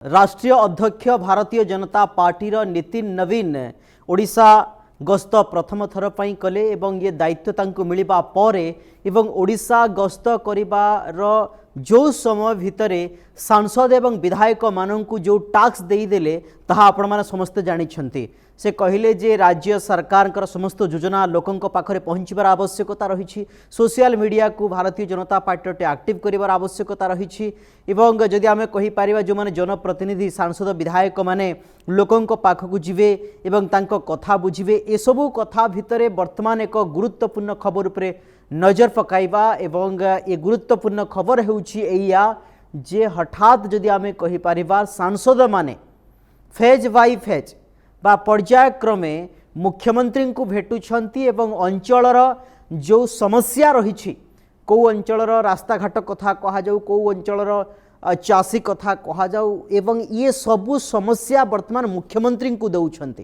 राष्ट्रीय अध्यक्ष भारतीय जनता पार्टी नितिन नवीन ओडिशा गस्त प्रथम थर पर कले एवं ये दायित्व तांको मिलिबा परे एवं ओडिशा गस्त करिबार जो समय भितरे सांसद एवं विधायक माननकु जो टास्क देदेले ताहा आपण माने समस्त जानिछंती। से कहले जे राज्य सरकार समस्त योजना लोकंक पाखरे पहुँचबार आवश्यकता रही। सोशल मीडिया को भारतीय जनता पार्टी एक्टिव करिवार आवश्यकता रही। एवं जदि आमे कहि पारिबा जो माने जनप्रतिनिधि सांसद विधायक माने लोकंक पाखकु जिवे एवं तांको कथा बुझिवे ए सबु कथा भितरे वर्तमान एक गुरुत्वपूर्ण खबर उपरे नजर पकाइबा एवं ए गुरुत्वपूर्ण खबर हेउछि एया जे हठात जदि आमे कहि पारिबा सांसद माने फेज बाय फेज बा पर्यायक्रमे मुख्यमंत्री को भेटुछंती एवं अंचलर जो समस्या रही कौ अंचलर रास्ता घाट कथा कहा जाऊ कौ अंचलर चाषी कथा कहा जाऊ एवं ये सबु समस्या वर्तमान मुख्यमंत्री को दौरान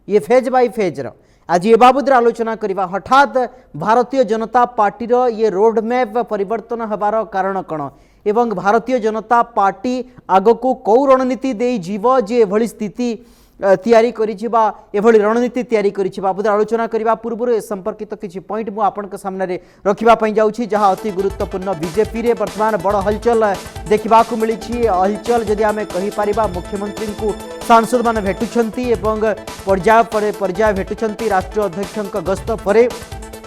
ये फेज बाय फेज आज ये बाबद आलोचना करवा हठात भारतीय जनता पार्टी ये रोड मैप परिवर्तन हबार कारण कौन एवं भारतीय जनता पार्टी आगको कौ रणनीति दे जीव जे एभली स्थिति तैयारी करिछिबा एभली रणनीति तैयारी करिछिबा बाबद आलोचना करबा पूर्व ए संपर्कित किछि पॉइंट मु आपन के सामने रखिबा पई जाउछि जहां अति गुरुत्वपूर्ण बीजेपी रे वर्तमान बड़ हलचल देखिबा को मिलिछि। हलचल जदि आमे कहि पारिबा मुख्यमंत्री को सांसद माने भेटुछंती एवं पर्याय परे पर्याय भेटुछंती राष्ट्रीय अध्यक्षक गस्त परे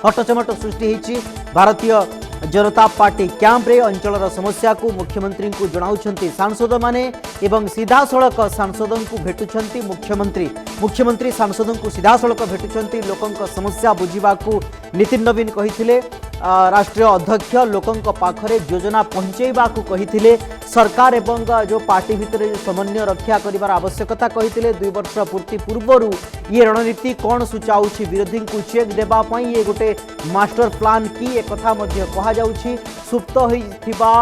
हटचमट सृष्टि होइछि। भारतीय जनता पार्टी कैंप रे अंचलर समस्या को मुख्यमंत्री को जनाउछंती सांसद माने एवं सीधा सड़क सांसद को भेटुछंती मुख्यमंत्री सांसद को सीधा सड़क भेटुछंती लोकंक समस्या बुझिबा को नितिन नवीन कहिथिले राष्ट्रीय अध्यक्ष लोकंक पाखरे योजना पहुंचेबा को कहिथिले सरकार एवं जो पार्टी भितर समन्वय रक्षा करिवार आवश्यकता कहिथिले 2 वर्ष पूर्ति पूर्वरु ये रणनीति कौन सूचाउछि विरोधी को चेक देबा पई ये गोटे मास्टर प्लान की एक कथा मध्य कहा जाउछि। सुप्त होइथिबा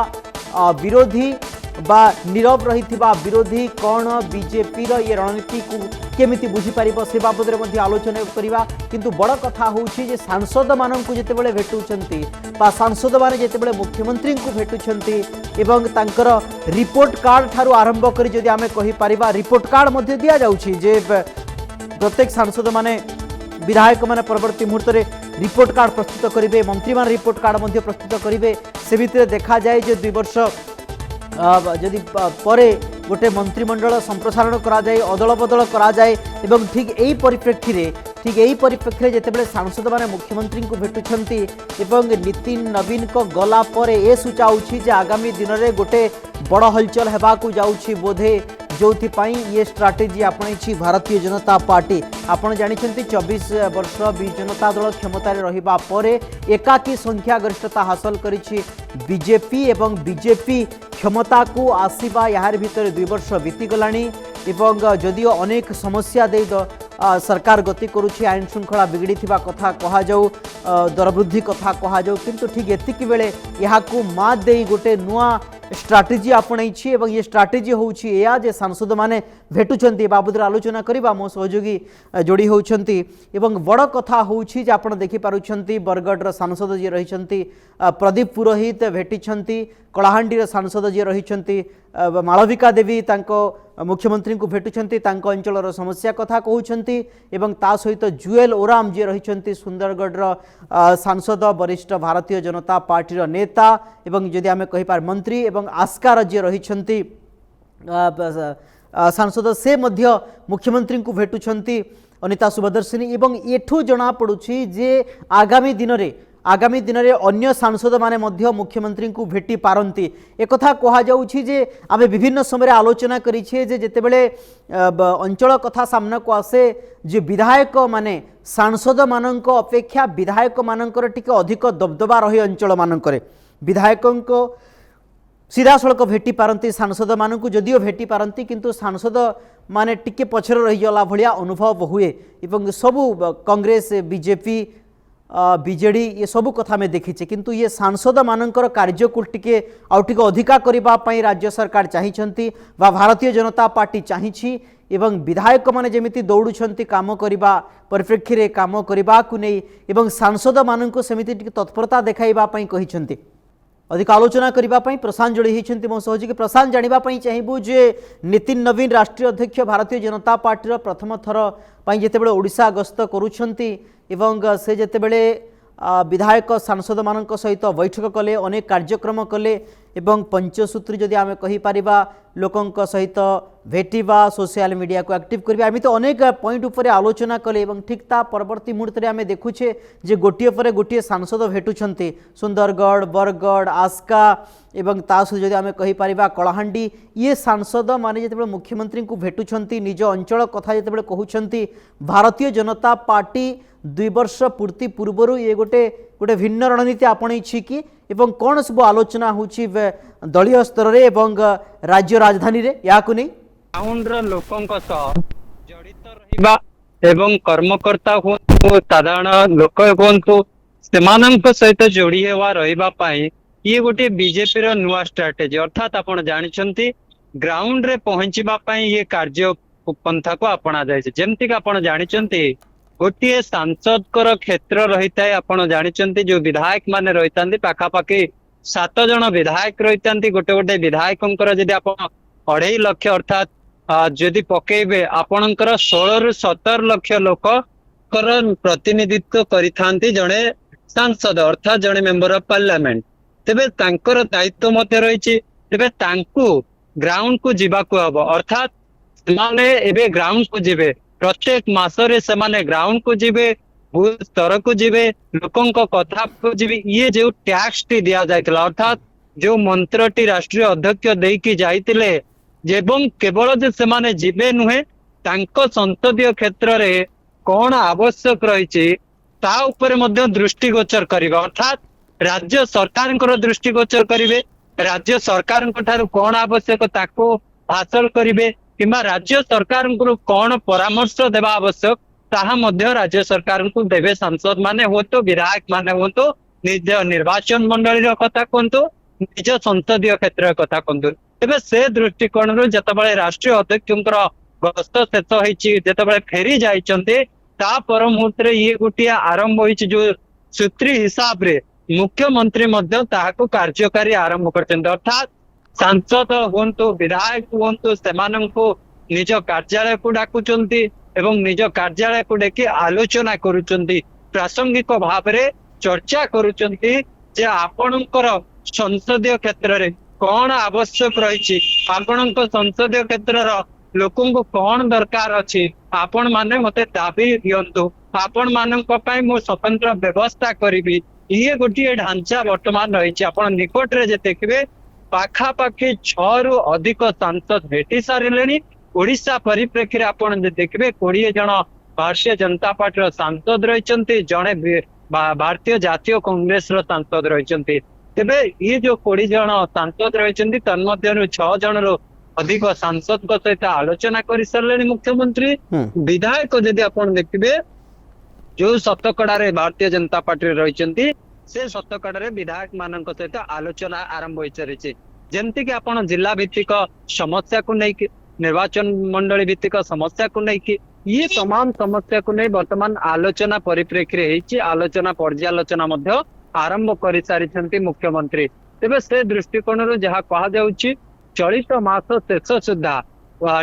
विरोधी बा नीरव रहिथिबा विरोधी कौन बीजेपी रो ये रणनीति को केमिति बुझी पारिबो से बाबद रे मध्य आलोचना करिवा। किंतु बड़ कथा होउछि जे सांसद माननकु जेतेबेले भेटुछंती बा सांसद माने जेतेबेले मुख्यमंत्री को भेटुछंती एवं तांकर रिपोर्ट कार्ड ठारू आरंभ करी जदि आमे कहि पारिबा रिपोर्ट कार्ड मध्य दिया जाउछि जे प्रत्येक सांसद माने विधायक माने परवर्ती मुहूर्त रे रिपोर्ट कार्ड प्रस्तुत करिवे मंत्री माने रिपोर्ट कार्ड मध्य प्रस्तुत करिवे से भितर देखा जाए जे 2 वर्ष जदि परे गोटे मंत्रिमंडल संप्रसारण करा जाए अदल बदल करा जाए एवं ठीक यही परिप्रेक्षी जितेबाला सांसद माने मुख्यमंत्री को भेटुछंती एवं नितिन नवीन को गला पर ए सूचाउछि जे आगामी दिन में गोटे बड़ हलचल हेबाकू जाउछि बोधे जोथि पाई ये स्ट्राटेजी आपणैछि भारतीय जनता पार्टी। आपण जानिछंती 24 वर्ष विजु जनता दल क्षमतार रहिबा परे एकाकी संख्या गरिष्ठता हासिल करिछि बीजेपी एवं बीजेपी क्षमता को आसीबा यार भितर 2 वर्ष बीती गलानी एवं जदियो अनेक समस्या दे सरकार गति करुछि आईन श्रृंखला बिगड़ी थिबा कथा कहा जाऊ दरवृद्धि कथा कहा जाऊ किंतु ठीक एतिक बेले याकू मात देई गोटे नुआ स्ट्राटेजी आपणैछि एवं ये स्ट्राटेजी होउछि एया जे सांसद माने भेटुछंती बाबद आलोचना करबा मो सहयोगी जोड़ी होउछंती एवं बड़ कथा होउछि जे आपण देखि पारुछंती बरगढ़ सांसद जे रहिछंती प्रदीप पुरोहित भेटिछंती कलाहांडी सांसद जे रहिछंती मालविका देवी तांको मुख्यमंत्री को भेटुछंती तांको अंचलर समस्या कथा कहउछंती एवं ता सहित जुएल ओराम जे रहिछंती सुंदरगढ़ सांसद वरिष्ठ भारतीय जनता पार्टी नेता एवं जदि आमे कहि पार मंत्री एवं आस्कार जे रहिछंती सांसद से मध्य मुख्यमंत्री को भेटुछंती अनिता सुभदर्शिनी एवं एठू जना पड़ुछि जे आगामी दिन रे अन्य सांसद माने मध्य मुख्यमंत्री को भेटी पारंती एक कथा कहा जाउछि जे आमे विभिन्न समय आलोचना करिछे जे जेतेबेले अंचल कथा सामना को आसे जे विधायक माने सांसद मानक अपेक्षा विधायक मानकर टिके अधिक दबदबा रही अंचल मानकरे विधायकों को सीधा सड़क भेटी पारंती सांसद मानक जदियो भेटी पारंती किंतु सांसद माने टिके पछर रही गला भलिया अनुभव हुए एवं सबू कांग्रेस बीजेपी बीजेडी ये सबू कथा में देखीचे किंतु ये सांसद मानकर कार्यकूल टिके आउटिक अधिका करिबा पई राज्य सरकार चाहिछंती बा भारतीय जनता पार्टी चाहिछि एवं विधायक माने जेमिति दौड़ुछंती काम करिबा परिप्रेक्षी रे काम करिबा को नै एवं सांसद माननको सेमिति टिके तत्परता देखाइबा पई कहिछंती अधिक आलोचना करने प्रशांत जोड़ी होती मो सहयोगी प्रशांत जानापी चाहबू जे नितिन नवीन राष्ट्रीय अध्यक्ष भारतीय जनता पार्टी प्रथम थर पर जितेबाला ओडिशा गस्त करुँच से जितेबाला विधायक सांसद मान सहित बैठक कले अनेक कार्यक्रम कले एवं पंचसूत्री जदि आम कहीपर लोकों सहित भेटा सोशल मीडिया को एक्टिव करवा एमती अनेक पॉइंट उपर आलोचना कले ठीक ता परवर्ती मुहूर्त में आम देखुचे जे गोटे पर गोटे सांसद भेटुंट सुंदरगढ़ बरगढ़ आस्का एवं ता सहित जदि आम कहीपर कलाहांडी ये सांसद माने जो मुख्यमंत्री को भेटुंट निज अंचल कथा जो कहते भारतीय जनता पार्टी 2 वर्ष पूर्ति पूर्वर ये गोटे गोटे भिन्न रणनीति आपणी कि एवं कौन सब आलोचना होची दलीय स्तर रे एवं राज्य राजधानी रे या को नहीं ग्राउंड रो लोकों को जड़ित रहिबा एवं कर्मकर्ता हो साधारण लोक होंतु सेमानंक सहित जोड़ी हेवा रहिबा पाई ये गोटे बीजेपी रो नुआ स्ट्रेटेजी अर्थात आपण जानिछंती ग्राउंड रे पहुंचीबा पाई ये कार्य पंथा को अपना जाय जेमति का आपण जानिछंती गोटे सांसद कर क्षेत्र रही है आपण जानिछंती जो विधायक माने रहितांती पाखापाखि 7 जन विधायक रहितांती गोटे गोटे विधायकंकर जदि आपण 2.5 लाख अर्थात जदि पकेबे आपणकर 16 रु 17 लाख लोक कर प्रतिनिधित्व करिथांती जणे सांसद अर्थात जणे मेंबर ऑफ पार्लियामेंट तेबे तांकर दायित्व मते रहिछि तेबे तांकु ग्राउंड को जिबाको हबो अर्थात माने एबे ग्राउंड को जिबे प्रत्येक मासरे से माने ग्राउंड को जिबे भूल स्तर को जिबे लोकों को कथा को जिबे ये जो टैक्स टी दिया जायतिला अर्थात जो मंत्रटी राष्ट्रीय अध्यक्ष देई की जाइतिले जेबं केवल जे से माने जिबे नुहे तांको संसदीय क्षेत्र रे कोन आवश्यक रहिछि ता ऊपर मध्ये दृष्टिगोचर करिबा अर्थात राज्य सरकार दृष्टिगोचर करिवे राज्य सरकार ठारू कोन आवश्यक ताको हासिल करिवे किंबा राज्य सरकार को कौन परामर्श देवा आवश्यक ताहा मध्य राज्य सरकार को देवे सांसद माने हो तो विधायक माने हो तो निज निर्वाचन मंडली कथा कहतु निज संसदीय क्षेत्र कथा कहतु तेज से दृष्टिकोण जिते राष्ट्रीय अध्यक्ष गस्त शेष होते फेरी जाइए ता पर मुहूर्त ये गोटे आरंभ हो जो सूत्री हिसाब रे मुख्यमंत्री कार्यकारी आरंभ कर अर्थात सांसद हुंतु विधायक हुंतु सेमानंको निज कार्यालय को डाकुचंती एवं निज कार्यालय को देखि आलोचना करुचंती प्रासंगिक भाव रे चर्चा करुचंती जे आपणकर संसदीय क्षेत्र रे कौन आवश्यक रही आपणक संसदीय क्षेत्र लोकों को कौन दरकार अछि आपण माने मते दाबी दियंतु आपण मानक पई मो स्वतंत्र व्यवस्था करिबी ये गोटे ढांचा वर्तमान रही आपण निकट रे जे देखबे पाखापाखि 6 रु अधिक सांसद भेटी सारे ओडिशा परिप्रेक्षी आपण देखिए 20 जन भारतीय जनता पार्टी सांसद रही जड़े भारतीय जातीय कांग्रेस सांसद रही तेबे ये जो 20 जन सांसद रही तन्मध्य 6 जन रु अधिक सांसद सहित आलोचना कर सारे मुख्यमंत्री विधायक जदि आपण देखिए जो शतकड़ा भारतीय जनता पार्टी रही से शतकड़ा विधायक मान सहित आलोचना आरंभ हो सारी जमती कि आपण जिला भित्तिक समस्या को लेकिन निर्वाचन मंडली भित्तिक समस्या को लेकिन ये तमाम समस्या को नहीं वर्तमान आलोचना परिप्रेक्षी आलोचना पर्यालोचना आरंभ कर सारी मुख्यमंत्री तेज से दृष्टिकोण जहाँ कह चलित मास शेष सुधा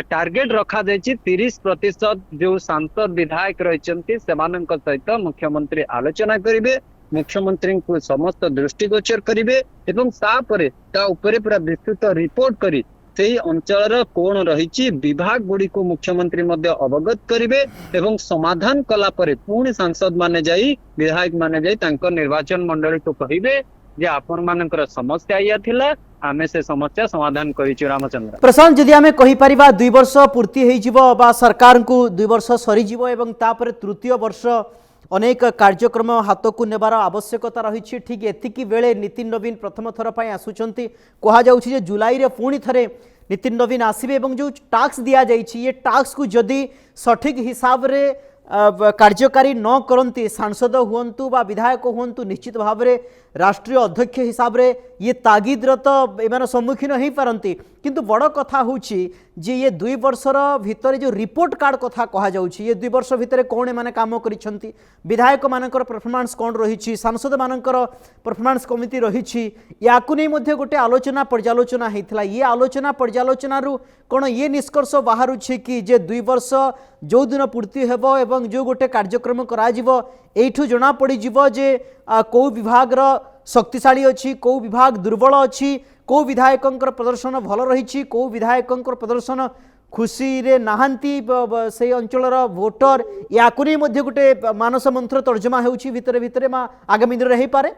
टार्गेट रखा 30% जो सांसद विधायक रही सहित मुख्यमंत्री आलोचना करेंगे मुख्यमंत्री को समस्त दृष्टिगोचर करेंगे पूरा विस्तृत रिपोर्ट करी से अंचल कौन रही विभाग गुड़ी को मुख्यमंत्री अवगत करेंगे एवं समाधान कला पुणी सांसद माने जाई विधायक माने जाई निर्वाचन मंडली को कहे जे आपण मानकर समस्या या थिला आमे से समस्या समाधान करिछु रामचंद्र प्रशांत जदि आमे कहि परिबा 2 वर्ष पूर्ति हेइ जिवो बा सरकार को 2 वर्ष सरी जिवो एवं तापर तृतीय वर्ष अनेक कार्यक्रम हाथ को नेबार आवश्यकता रही ठीक एतिकी बेले नितिन नवीन प्रथम थर पर आसुचंती कहा जाउछि जे जुलाई रे पुणी थरे नितिन नवीन आसीबे एवं जो टास्क दिया जाइछि ये टास्क को जदि सठिक हिसाब रे कार्यकारी न करती सांसद हुंतु बा विधायक हुंतु निश्चित भाव में राष्ट्रीय अध्यक्ष हिसाब रे ये तागिद्र तो एमान सम्मुखीन हो पारती किंतु बड़ कथा होची जे ये 2 वर्षर भितर जो रिपोर्ट कार्ड कथा कहा जाउची ये 2 वर्ष भितर कौन एमाने काम करिसंती विधायक मानकर परफॉर्मेंस कौन रही सांसद मानकर परफॉर्मेंस कमिटी रही याकु नहीं मध्य गोटे आलोचना पर्यालोचना होता ये आलोचना पर्यालोचना कौन ये निष्कर्ष बाहर कि जे 2 वर्ष जो दिन पूर्ति हेबो एवं जो गोटे कार्यक्रम करा जिवो एठू जना पड़ी जिवो जे को विभाग रो शक्तिशाली अच्छी कौ विभाग दुर्बल अच्छी कौ विधायक प्रदर्शन भल रही कौ विधायक प्रदर्शन खुशी रे नहांती से अंचल भोटर या गोटे मानस मंत्र तर्जमा होउछि भितर भितर आगामी दिन रही पारे।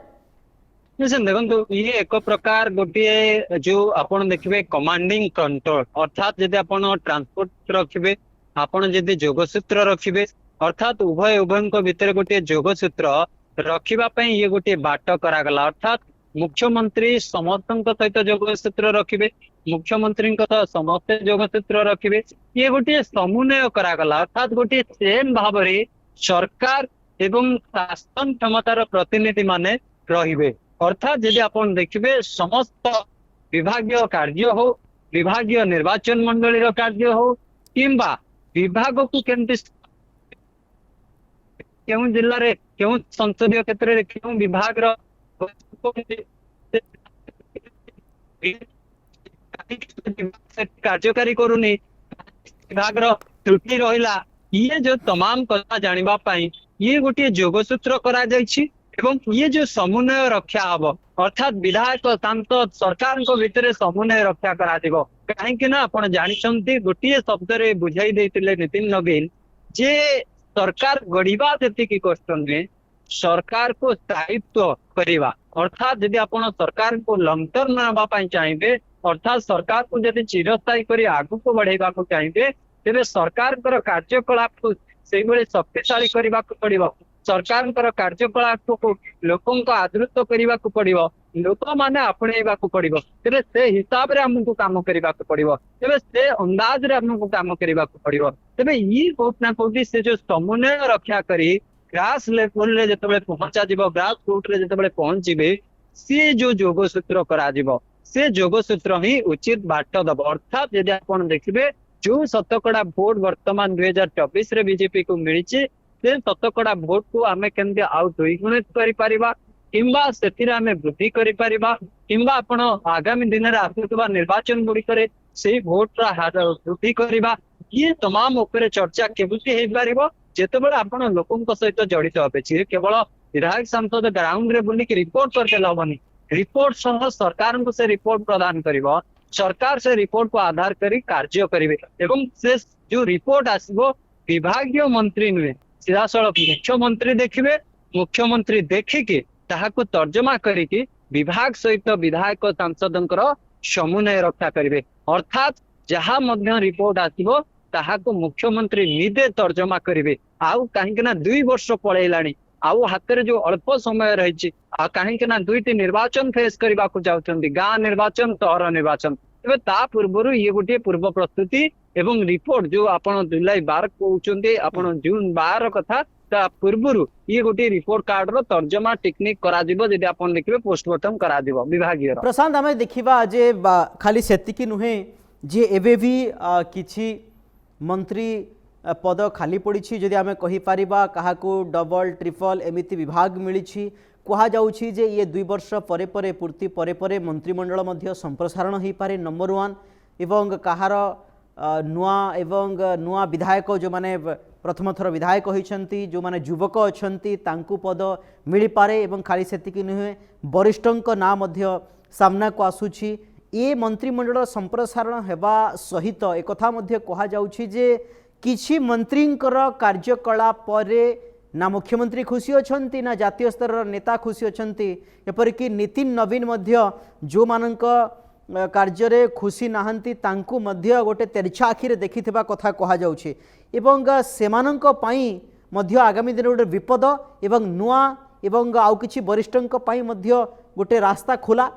देखो ये एक प्रकार गोटे जो आपण देखिए कमांडिंग कंट्रोल अर्थात जदि आपण ट्रांसपोर्ट रखिबे आपण जदि जोगसूत्र रखिबे अर्थात उभय उभय भितर गोटे जोगसूत्र रखिबा पई ये गोटे बाट करागला अर्थात मुख्यमंत्री समस्त सहित जोगसूत्र रखिबे मुख्यमंत्री समस्त जोगसूत्र रखिबे ये गोटे समन्वय करागला अर्थात गोटे सेम भाव रे सरकार एवं शासन क्षमतार प्रतिनिधि माने रहिबे अर्थात यदि आपण देखिबे समस्त विभागीय कार्य हो विभागीय निर्वाचन मंडली कार्य हो किंबा विभाग को केमती क्यों जिल्ला रे क्यों संसदीय क्षेत्र रे क्यों विभाग रो कार्यकारी करूनी विभाग रो त्रुटि रहिला ये जो तमाम कथा जानिबा पाई ये गोटे जोगसूत्र करा जायछि एवं ये जो समन्वय रक्षा हब अर्थात विधायक सांसद सरकार भितर समन्वय रक्षा करा कहीं ना आपण जानी गोटे शब्द रे बुझाई देते नितिन नवीन जे सरकार गढ़ा जी कष्ट नुहे सरकार को स्थायित्व करवा अर्थात यदि आपण सरकार को लंग टर्म नापी चाहिए अर्थात सरकार को जब चिरस्थायी कर आगू को बढ़ेगा चाहिए तेरे सरकार कार्यकलाप को से शक्तिशाली करने को पड़ो सरकार कार्यकलाप को लोकों को आदृत करने को पड़ो लोक मैंने आपणेवा को पड़ो तेरे से हिसाब रे हमको काम करने को पड़ो तेरे से अंदाज रे हमको काम करने को पड़ो तेरे ये कोट ना कोटी से जो समन्वय रक्षा करी ग्रास लेवल रे जतबे पहुंचा जीवो ग्रास रूट रे जतबे पहुंचीबे से जो जोगसूत्र करा जीवो से जोगसूत्र ही उचित बाट दब अर्थात यदि आपण देखिबे जो शतकड़ा भोट वर्तमान 2024 रे बीजेपी को मिली से शतकड़ा भोट को आमे केंद्र आउ द्विगुणित करि परिबा किंबा सेतिरे आमे वृद्धि करि परिबा किंबा आपण आगामी दिन रे आସୁଥିବା निर्वाचन गुडी करे से भोट रा हार वृद्धि करिबा ये तमाम ऊपर चर्चा केबुती हे परिबो जेतेबेले आपण लोकन सहित जड़ित होबे जे केवल विधायक सांसद ग्राउंड रे बुली के रिपोर्ट करके लाभनी रिपोर्ट सह सरकार को से रिपोर्ट प्रदान करिबो सरकार से रिपोर्ट को आधार करी कार्य करिवे एवं से जो रिपोर्ट आसीबो विभागीय मंत्री नुहे सीधासलख मुख्यमंत्री देखिए मुख्यमंत्री देखिकी ताहाको तर्जमा करिकी विभाग सहित विधायक सांसदंकर समन्वय रक्षा करिवे अर्थात जहाँ मध्य रिपोर्ट आसीबो ताहाको मुख्यमंत्री निदे तर्जमा करिवे आउ काहेकि ना 2 वर्ष पळैलाणी आउ हाथ जो अल्प समय रही कहीं दुईटी निर्वाचन फेस करने को चाहते गाँ निर्वाचन सहर निर्वाचन तेज ता पूर्व ये गोटे पूर्व प्रस्तुति एवं रिपोर्ट जो आप जुलाई 12 कहते आप जून 12 कथा ता पूर्व ये गोटे रिपोर्ट कार्ड रो तर्जमा टेक्निक करा दिबो जदि आपण देखिबे पोस्टमार्टम करा दिबो विभागीय प्रशांत आमे देखिबा जे खाली सेतिकी नुहे जे एबे भी किछि मंत्री पद खाली पड़ी जदि आमे कहि परिबा काहाको डबल ट्रिपल एमिति विभाग मिली कहा जाउछि जे ये 2 वर्ष परे परे पूर्ति परे परे मंत्रिमंडल मध्य संप्रसारण हो पारे नंबर 1 एवं कहार नुआ विधायक जो माने प्रथम थर विधायक होइछंती जो माने युवक अछंती तांकु पद मिली पारे एवं खाली सेतिकी नुहे वरिष्ठंक ना मध्य सामना को आसुछि ए मंत्रिमंडल संप्रसारण हेबा सहित एक कथा मध्य कहा जाउछि जे किछि मंत्रींकर कार्यकलाप ना मुख्यमंत्री खुशी अछंती ना जातीय स्तर नेता खुशी अछंती एपरिक नितिन नवीन मध्य जो मानक कार्य रे खुशी नाहंती तांकु मध्य गोटे तेरछा आखिरे देखिथिबा कथा कहा जाउछि एवं सेमानंक पई मध्य आगामी दिन गोटे विपद एवं नुआ एवं आउ किछि वरिष्ठंक पई मध्य गोटे रास्ता खोला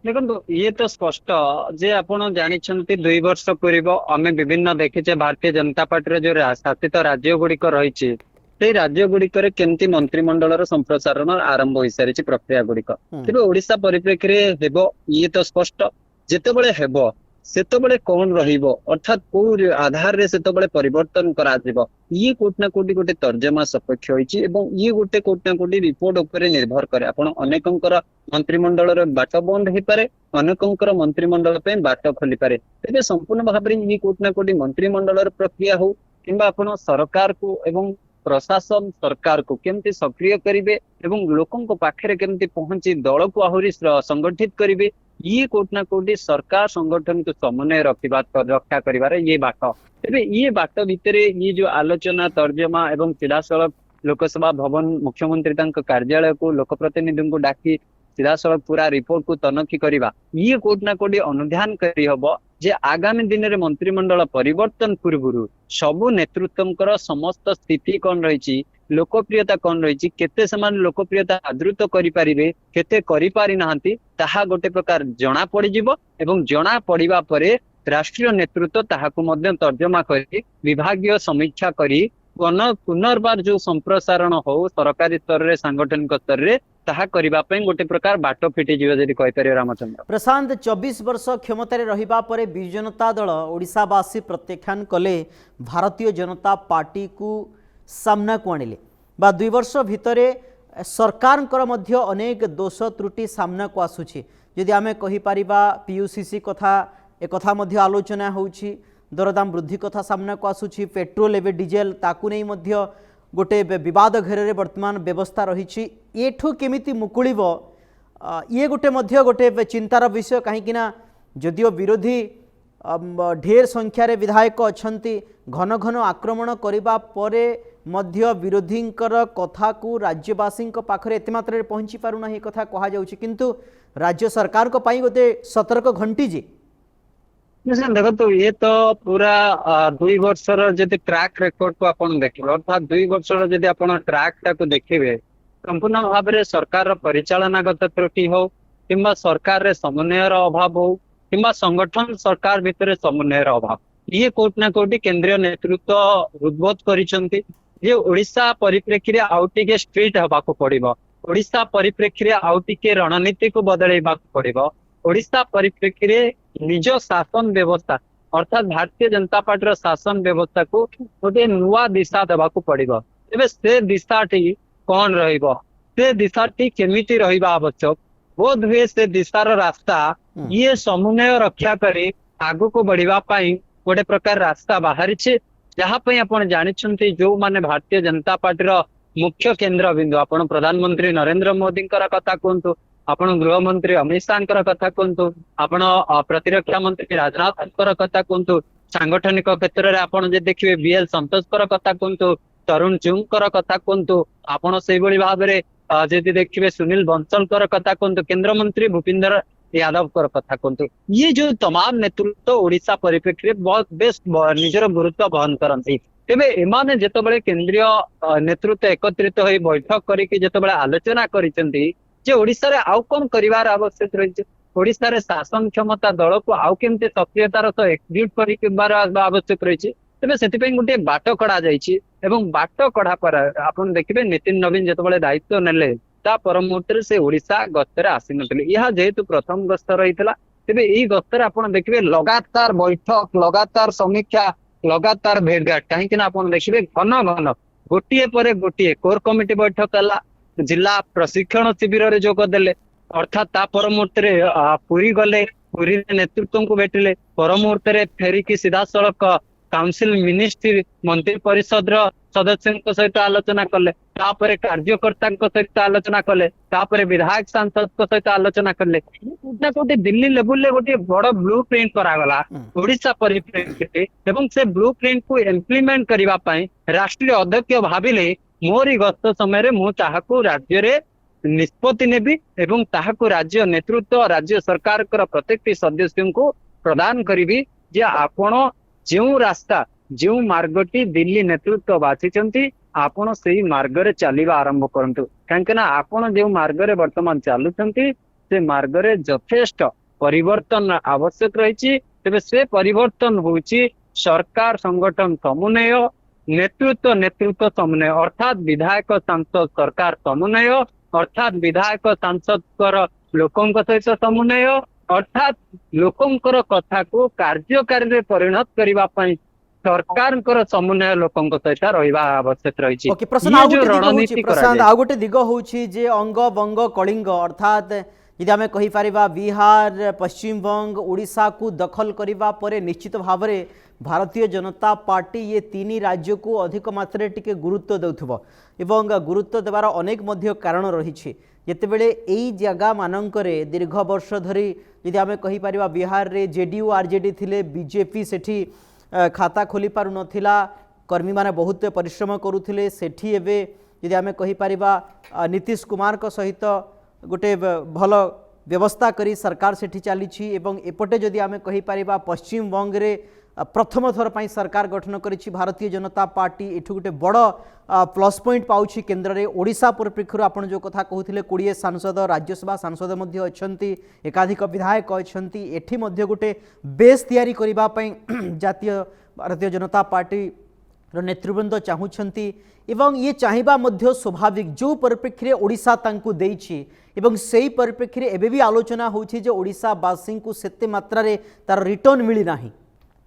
देखो ये तो स्पष्ट जे आपण जानी 2 वर्ष पूर्व आम विभिन्न देखीचे भारतीय जनता पार्टी जो शासित राज्य गुड़िक रही से राज्य गुड़िकर केमती मंत्रिमंडल संप्रसारण आरंभ हो सारी प्रक्रिया गुड़िक तेज ओडिशा परिप्रेक्षी रे हेबो ये तो स्पष्ट जेतेबेले हेबो सेतेबेले कौन रहिबो अर्थात को आधार रे सेतेबेले परिवर्तन करा जिवो ये कोट ना कोटी गोटे तर्जमा सपेक्ष होइछि एवं ये गोटे कोट ना कोटी रिपोर्ट ऊपर निर्भर करे आपण अनेकंकर मंत्रिमंडल रे बाट बंद हे पारे अनेकंकर मंत्रिमंडल पे बाट खोली पारे तेबे संपूर्ण भाव रे ये कोट ना कोटी मंत्रिमंडल रे प्रक्रिया हो किंबा आपण सरकार को एवं प्रशासन सरकार को केमती सक्रिय करिवे एवं लोकन को पाखरे केमती पहुंची दल को आहुरी संगठित करिवे ये कोट ना कोटी सरकार संगठन को समन्वय रक्षा करिवारे ये बाट तेबे ये बाट भितरे ये जो आलोचना तर्जमा एवं सीधासलख लोकसभा भवन मुख्यमंत्री तांक कार्यालय को लोकप्रतिनिधि को डाकी सीधासलख पूरा रिपोर्ट को तनखी करिवा ये कोट ना कोटी अनुध्यान करि हबो जे आगामी दिन रे मंत्रिमंडल परिवर्तन पूर्व सबु नेतृत्वकर समस्त स्थिति कौन रही लोकप्रियता कौन रही केते समान लोकप्रियता आदृत करि पारिबे केते करि पारि नाहंती ताहा गोटे प्रकार जना पड़ी जिवो एवं जना पड़िबा परे राष्ट्रीय नेतृत्व ताहाकु मध्य तर्जमा करी विभागीय समीक्षा करी पुनर्बार जो संप्रसारण हो सरकारी स्तर रे सांगठनिक स्तर रे ताहा करिबा पई गोटे प्रकार बाट फिटी जिवो जदि कहि पारे रामचंद्र प्रशांत 24 वर्ष क्षमता रे रहिबा परे बिजु जनता दल ओडिशावासी प्रत्याख्यान कले भारतीय जनता पार्टी को सामना को आनिले बा 2 वर्ष भितरे सरकार मध्य अनेक दोष त्रुटि सामना को आसुछि जदि आमे कहि परिबा पीयूसीसी कथा ए कथा मध्य आलोचना होउछि दरदाम वृद्धि कथा सामना को आसुछि पेट्रोल एवं डीजेल ताकू नहीं मध्य गोटे विवाद घेर वर्तमान व्यवस्था रही एठू केमिति मुकुलिब ये गोटे मध्य गोटे चिंतार विषय कहीं जदियो विरोधी ढेर संख्यार विधायक अच्छंती घन घन आक्रमण करबा परे मध्य विरोधींकर कथा को राज्यवासी पाखरे एते मात्रा पहुँची पारुना ये कथा कहा जाउछि किंतु राज्य सरकार को पाई गोटे सतर्क घंटी जी देखो तो ये तो पूरा 2 वर्षर जदि ट्रैक रेकॉर्ड को आपण देखिबे अर्थात 2 वर्षर जदि आपण ट्रैक टाको देखिबे संपूर्ण भाव में सरकार परिचालनागत त्रुटि हो किंबा सरकार रे समन्वयर अभाव हो किंबा संगठन सरकार भितर समन्वयर अभाव ये कोट ना कोटी केंद्रीय नेतृत्व उद्बोध करिसंती जे ओडिशा परिप्रेक्षी रे आउटिके स्ट्रीट हबाको पड़िबो ओडिशा परिप्रेक्षी रे आउटिके रणनीति को बदलैबाको पड़िबो ओडिशा परिप्रेक्षी रे निज शासन व्यवस्था अर्थात भारतीय जनता पार्टी शासन व्यवस्था को गोटे नुआ दिशा देवाक पड़िबो एबे से दिशाटी कौन रहिबो से दिशाटी केमिति रहिबा आवश्यक बोध हुए से दिशार रास्ता ये समन्वय रक्षा करी आगु को बढ़िबा पई गोटे प्रकार रास्ता बाहरी छे जहाँ पे आपण जानिछंती जो माने भारतीय जनता पार्टी मुख्य केंद्र बिंदु आपण प्रधानमंत्री नरेंद्र मोदी कथा कहतु आपण गृह मंत्री अमित शाह कथा कहतु आपण प्रतिरक्षा मंत्री राजनाथ कथा कहतु सांगठनिक क्षेत्र में आपण जे देखिए बीएल संतोष कथा कहतु तरुण चुंग कथा कहतु आपण से भाव में जदि देखिए सुनील बंसल कथा कहतु केंद्र मंत्री भूपिंदर यादव कथा कहतु ये जो तमाम नेतृत्व ओडिशा परिप्रेक्षी बहुत बेस निजर गुरुत्व बहन करती तेबे एमाने जेतबेले केंद्रीय नेतृत्व एकत्रित होई बैठक करिकि जेतबेले आलोचना करिसेंती जे ओडिशा रे आउ कोन करिवार आवश्यक रही ओडिशा रे शासन क्षमता दल को आउ केमते सक्रियतार सह एक्टिवेट करिबार आवश्यक रही तेबे सेति गोटे बाट कड़ा जाइछि एवं बाट कड़ा पर आपण देखिबे नितिन नवीन जेतबेले दायित्व नेले ता परमुहूर्त से ओडिशा गस्तर आसी नथिले यह जेहेतु प्रथम गस्त रहितला तेबे एई गस्तर आपण देखिबे लगातार बैठक लगातार समीक्षा लगातार भेटघाट कहीं आपण देखिबे घन घन गोटिए पर गोटिए कोर कमिटी बैठक हला जिला प्रशिक्षण शिविर रे जोग देले अर्थात ता पर मुहूर्त रे पुरी गले पुरी नेतृत्व को भेटिले पर मुहूर्त रे फेरिकी सीधा सड़क काउंसिल मिनिस्ट्री मंत्री परिषद सदस्यों सहित आलोचना कले तापरे कार्यकर्ता सहित आलोचना कले तापरे विधायक सांसद सहित आलोचना कले गोटे दिल्ली लेवल ले गोटे बड़ ब्लू प्रिंट करागला ओडिशा परिप्रेक्षी एवं से ब्लू प्रिंट को इम्प्लीमेंट करबा पई राष्ट्रीय अध्यक्ष भाविले मोरी गस्त समय मु ताहाकू राज्य रे निष्पत्ति नेबी एवं ताहाकू राज्य नेतृत्व राज्य सरकार प्रत्येक सदस्यों को प्रदान करी जे आपण जो रास्ता जो मार्गटी दिल्ली नेतृत्व बाछिचंती आपण से मार्ग रे चलिबा आरंभ करंतु काहेकना आपण जो मार्ग रे वर्तमान चालुचंती से मार्ग रे यथेष्ट परिवर्तन आवश्यक रही तेबे से परिवर्तन होउची सरकार संगठन समन्वय नेतृत्व नेतृत्व समन्वय अर्थात विधायक सांसद सरकार समन्वय अर्थात विधायक सांसद लोकों सहित समन्वय अर्थात लोकों कथा को कार्यकारी रे परिणत करबा पई सरकार समन्वय लोकों सहित रहिबा आवश्यक रही। ओके प्रशांत आउ गोटे दिग होची प्रशांत आउ गोटे दिग होची जे अंग बंग कलिंग अर्थात यदि आम कहीपर बिहार पश्चिम बंग ओडिशा को दखल करने पर निश्चित भाव में भारतीय जनता पार्टी ये तीन राज्य को अधिक मात्रा टिके गुरुत्व देउथबो एवं गुरुत्व देवार अनेक मध्य कारण रही जितेबले यही जगह मानकरे दीर्घ वर्ष धरी यदि आम कहीपर बिहार रे जेडीयू आरजेडी थिले बीजेपी सेठी खाता खोली पारु नथिला कर्मी माने बहुत परिश्रम करुथिले सेठी एबे यदि आम कहीपर नीतीश कुमार को सहित गोटे भल व्यवस्था करी सरकार सेठी चली एवं एपटे जदि आम कहीपर पश्चिम बंग रे प्रथम थर पर सरकार गठन करिछि भारतीय जनता पार्टी एठु गोटे बड़ प्लस पॉइंट पाउछि केन्द्र रे ओडिशा परिप्रेक्षी आपन जो कथा कहूथिले 20 सांसद राज्यसभा सांसद मध्य अछंती एकाधिक विधायक अछंती एठी मध्य गोटे बेस तैयारी करिबा पई जातीय भारतीय जनता पार्टी नेतृवृंद चाहूछंती एवं ये चाहिबा मध्य स्वाभाविक जो परिप्रेक्षी ओडिशा तांकु देइछि एवं सेही परिप्रेक्षी एबे भी आलोचना होछि जे ओडिशावासी को सेते मात्रा रे तार रिटर्न मिली नाही।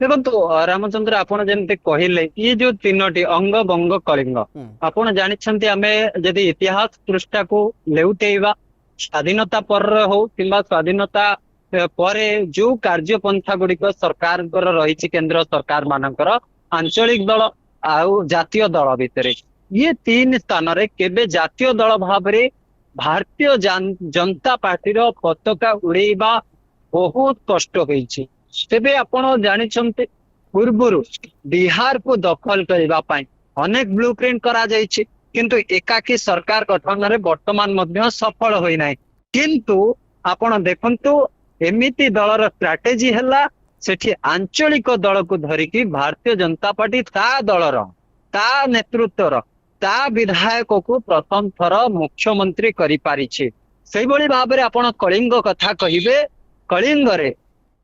देखो रामचंद्र आपन जेमते कहिले ये जो तीनोटी अंग बंग कलिंग आपन जानिछंती आमे यदि इतिहास पृष्ठा को लेउटेइबा स्वाधीनता पर हो किंबा स्वाधीनता परे जो कार्यपंथा गुड़िक सरकार रही केंद्र सरकार मानकर आंचलिक दल आउ जातीय दल भितर ये तीन स्थान रे केबे जातीय दल भाव रे भारतीय जनता पार्टी रो पताका उड़ेइबा बहुत कष्ट होईछि। तेबे आपण जानिछंते पूर्वरु बिहार को दखल करबा पई अनेक ब्लूप्रिंट करा जायछि किंतु एकाकी सरकार गठन रे वर्तमान मध्य सफल होई नै किंतु आपण देखंतु एमिति दलर स्ट्रेटेजी हला सेठी आंचलिक दल को धरिकी भारतीय जनता पार्टी ता दलर ता नेतृत्वर ता विधायक को प्रथम थर मुख्यमंत्री करि पारिछि। सेहि बळी भाबरे आपण कलिंग कथा कहिबे कलिंग रे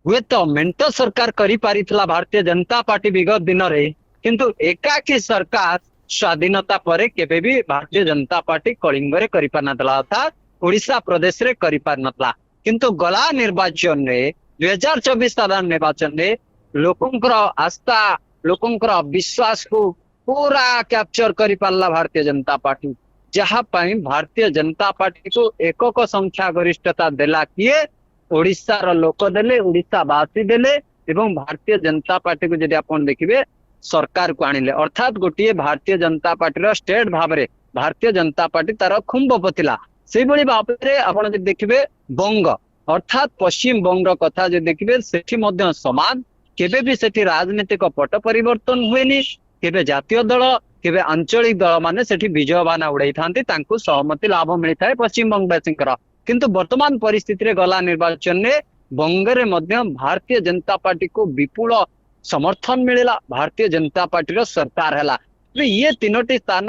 हुए तो मेंट सरकार करि पारिथला भारतीय जनता पार्टी विगत दिन रे किंतु एकाकी सरकार स्वाधीनता परे केबे भी भारतीय जनता पार्टी कलिंग रे करि पारनतला अर्थात ओडिशा प्रदेश रे करि पारनतला किंतु गला निर्वाचन रे 2024 साधारण निर्वाचन रे लोकंकर आस्था लोकंकर विश्वास को पूरा कैप्चर करि पारला भारतीय जनता पार्टी जहाँ पाई भारतीय जनता पार्टी को एकक संख्या गरिष्ठता देला किए ओडिशा रो लोक देले ओडिशावासी देले एवं भारतीय जनता पार्टी को यदि आपण देखिबे सरकार को आनिले अर्थात गोटे भारतीय जनता पार्टी रो स्टेट भाव रे भारतीय जनता पार्टी तार खुंब पतिला सेही बळी भाव रे आपण यदि देखिबे बंग अर्थात पश्चिम बंग रो कथा जे देखिबे सेठी मध्य समान केबे भी सेठी राजनीतिक पट परिवर्तन हुएनी केबे जातीय दल केबे आंचलिक दल माने सेठी विजय बाना उड़ाई थांती तांकु सहमति लाभ मिलता है पश्चिम बंगवासींकर किंतु वर्तमान परिस्थिति रे गला निर्वाचन ने बंगरे मध्य भारतीय जनता पार्टी को विपुल समर्थन मिलेला भारतीय जनता पार्टी रो सरकार हैला ये तीनोटी स्थान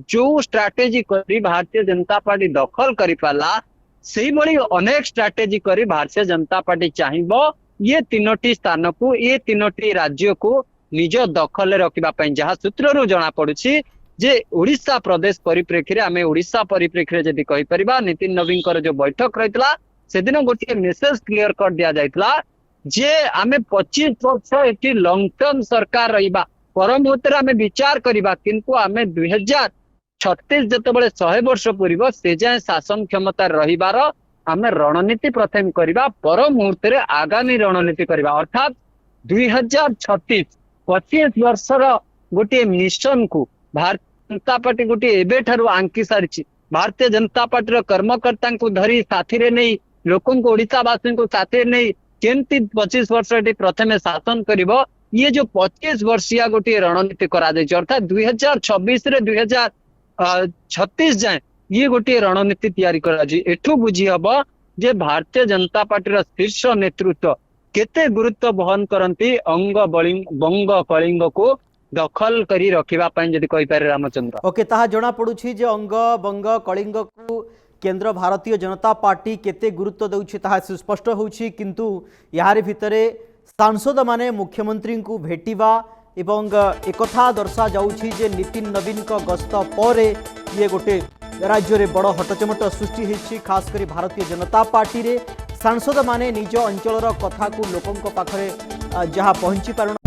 जो स्ट्रैटेजी करी भारतीय जनता पार्टी दखल करि पाला सेही बळी अनेक स्ट्रैटेजी करी भारतीय जनता पार्टी चाहिबो ये तीनोटी स्थान को ये तीनोटी राज्य को निज दखल रखिबा पई जहा सूत्ररु जना पडुछि जे ओडिशा प्रदेश परिप्रेक्षी रे आमे ओडिशा परिप्रेक्षी रे जदि कहि परिबा नितिन नवीन कर जो बैठक रहितला सेदिन गोटे मेसेज क्लियर कर दिया जायतला जे आमे 25 वर्ष एटी लॉन्ग टर्म सरकार रहिबा परम मुहूर्त आमे विचार करिबा किंतु आमे 2036 जतबेले 100 वर्ष पूर्व से जाय शासन क्षमता रहिबार आमे रणनीति प्रथम करिबा परम मुहूर्त रे आगामी रणनीति करिबा अर्थात 2036 25 वर्षर गोटे मिशन को भारतीय जनता पार्टी गोटे एबे ठारू आंकी सारिछि भारतीय जनता पार्टी रो कर्मकर्ता को धरी साथी रे नहीं लोकों को ओडिशावासी को साथी नहीं केमती 25 वर्ष प्रथमे शासन करिबो ये जो 25 वर्षीय गोटे रणनीति करा जाय अर्थात 2026 रे 2036 जाए ये गोटे रणनीति तैयारी करा जी एठू बुझी हबो जे भारतीय जनता पार्टी रो शीर्ष नेतृत्व केते गुरुत्व वहन करंती अंग बंग कलिंग को दखल करी रखिबा पई जदि कहि पारे रामचंद्र ओके ताहा जणा पडुछि जे अंग बंग कलिंग को केंद्र भारतीय जनता पार्टी केते गुरुत्व देउछि ताहा स्पष्ट होउछि किंतु यार भितरे सांसद माने मुख्यमंत्री को भेटिबा एवं एकथा दर्शा जाउछि जे नितिन नवीन को गस्त पर ये गोटे राज्य रे बड़ हटचमट सृष्टि होइछि। खास करी भारतीय जनता पार्टी रे सांसद माने निज अंचलर कथा को लोकंक पाखरे जहाँ पहुँची पारुना